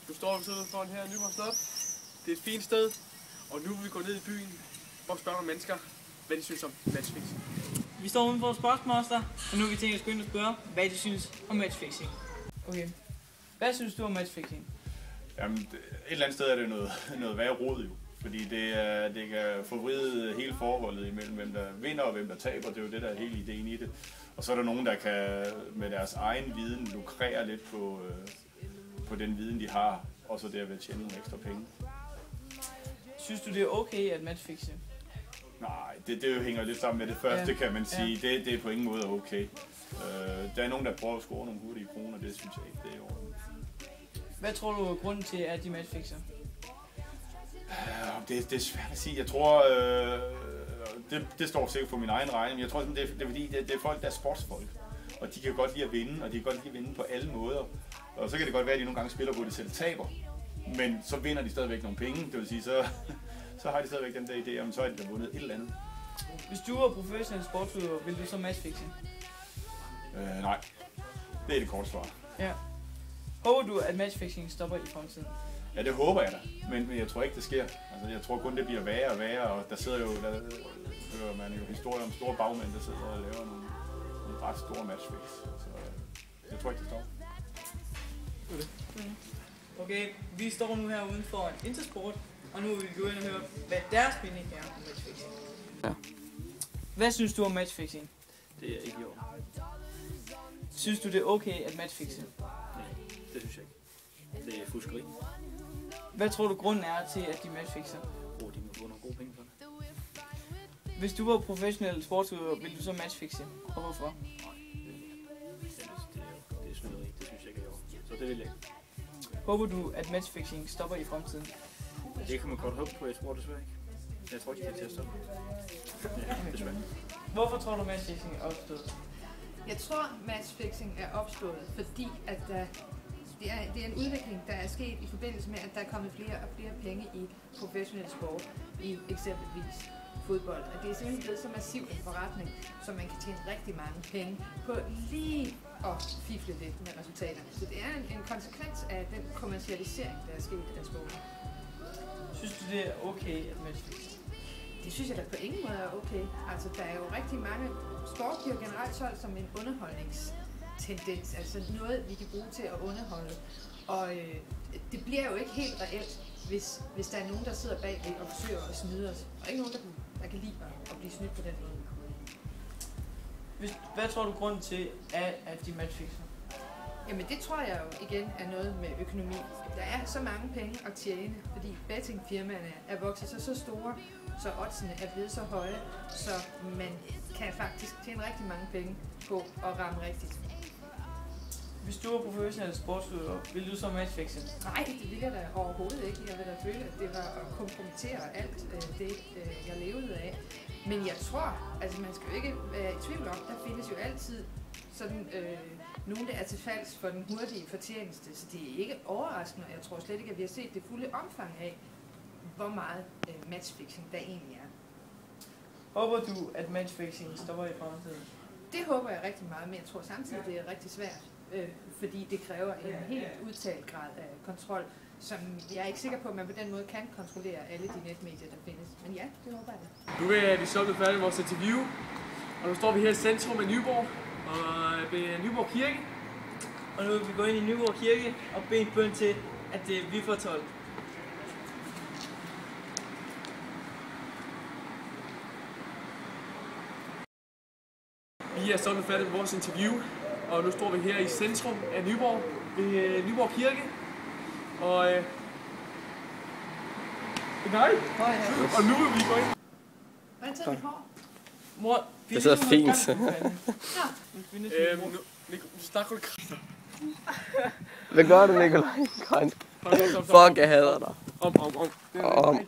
Nu står vi så foran her i Nyborg Slot. Det er et fint sted, og nu vil vi gå ned i byen for at spørge nogle mennesker, hvad de synes om matchfixing. Vi står uden for Sportsmaster, og nu er vi tænkt at gå ind og spørge, hvad de synes om matchfixing. Okay. Hvad synes du om matchfixing? Jamen, et eller andet sted er det noget værre rod jo. Fordi det kan forvride hele forholdet imellem, hvem der vinder og hvem der taber. Det er jo det, der er hele ideen i det. Og så er der nogen, der kan med deres egen viden lukrere lidt på den viden, de har. Og så derved tjene nogle ekstra penge. Synes du, det er okay at matchfixe? Nej, det hænger lidt sammen med det første, kan man sige. Ja. Det er på ingen måde okay. Der er nogen, der prøver at score nogle hurtige kroner, det synes jeg ikke, det er i orden. Hvad tror du er grunden til, at de matchfixer? Det er svært at sige. Jeg tror, det står sikkert på min egen regning, men jeg tror, det er fordi, det er folk, der er sportsfolk. Og de kan godt lide at vinde, og de kan godt lide at vinde på alle måder. Og så kan det godt være, at de nogle gange spiller, hvor de selv taber. Men så vinder de stadigvæk nogle penge, det vil sige, så har de stadigvæk den der idé om, så er de da vundet et eller andet. Hvis du var professionel sportsudøver, ville du så matchfixe? Nej, det er det korte svar. Ja. Håber du, at matchfixing stopper i fremtiden? Ja, det håber jeg da, men jeg tror ikke, det sker. Altså, jeg tror kun, det bliver værre og værre, og der hører man jo historier om store bagmænd, der sidder og laver nogle ret store matchfix. Så jeg tror ikke, det stopper. Okay, vi står nu her uden for en Intersport, og nu vil vi gå ind og høre, hvad deres mening er om matchfixing. Ja. Hvad synes du om matchfixing? Det er ikke i orden. Synes du, det er okay at matchfixe? Nej, det synes jeg ikke. Det er fuskeri. Hvad tror du grunden er til, at de matchfixer? De må få nogle gode penge for det. Hvis du var professionel sportsudøver, ville du så matchfixe? Og hvorfor? Nej, det er snyderi. Det synes jeg ikke er i orden. Så det vil jeg ikke. Håber du, at matchfixing stopper i fremtiden? Det kan man godt håbe på, jeg tror desværre ikke. Jeg tror ikke, det er til at stoppe. Ja, desværre. Hvorfor tror du, matchfixing er opstået? Jeg tror, matchfixing er opstået, fordi at det er en udvikling, der er sket i forbindelse med, at der er kommet flere og flere penge i professionel sport, i eksempelvis fodbold. Og det er simpelthen blevet så massiv en forretning, så man kan tjene rigtig mange penge på lige at fifle lidt med resultater. Så det er en konsekvens af den kommercialisering, der er sket af sporten. Synes du, det er okay at matchfixe? Det synes jeg da på ingen måde er okay. Altså, der er jo rigtig mange sport bliver generelt solgt som en underholdningstendens, altså noget, vi kan bruge til at underholde. Og det bliver jo ikke helt reelt, hvis der er nogen, der sidder bagved og forsøger at snyde os. Og ikke nogen, der kan lide at blive snydt på den måde. Hvad tror du grunden til, at de matchfixer? Jamen det tror jeg jo igen er noget med økonomi. Der er så mange penge at tjene, fordi bettingfirmaerne er vokset så store, så oddsene er blevet så høje, så man kan faktisk tjene rigtig mange penge på at ramme rigtigt. Hvis du var professionel sportsudøver, ville du så matchfixe? Nej, det ville jeg da overhovedet ikke. Jeg ville da føle, at det var at kompromittere alt det, jeg levede af. Men jeg tror, altså man skal jo ikke være i tvivl om, der findes jo altid sådan nogen, der er til falds for den hurtige fortjeneste. Så det er ikke overraskende, og jeg tror slet ikke, at vi har set det fulde omfang af, hvor meget matchfixing der egentlig er. Håber du, at matchfixing stopper i fremtiden? Det håber jeg rigtig meget, men jeg tror samtidig, det er rigtig svært, fordi det kræver en helt udtalt grad af kontrol, som jeg er ikke sikker på, at man på den måde kan kontrollere alle de netmedier, der findes. Men ja, det håber jeg da. Nu er vi så blevet færdige med vores interview, og nu står vi her i centrum af Nyborg, og ved Nyborg Kirke. Og nu vil vi gå ind i Nyborg Kirke og bede en bøn til, at vi får 12. Vi er så blevet færdige med vores interview, og nu står vi her i centrum af Nyborg, ved Nyborg Kirke. Og hej. Og nu vil vi gå ind. Hvordan sidder dit hår? Mor, det sidder fint. Snakker du kræfter? Hvad gør du, Nikolaj? Fuck, jeg hader dig. Om.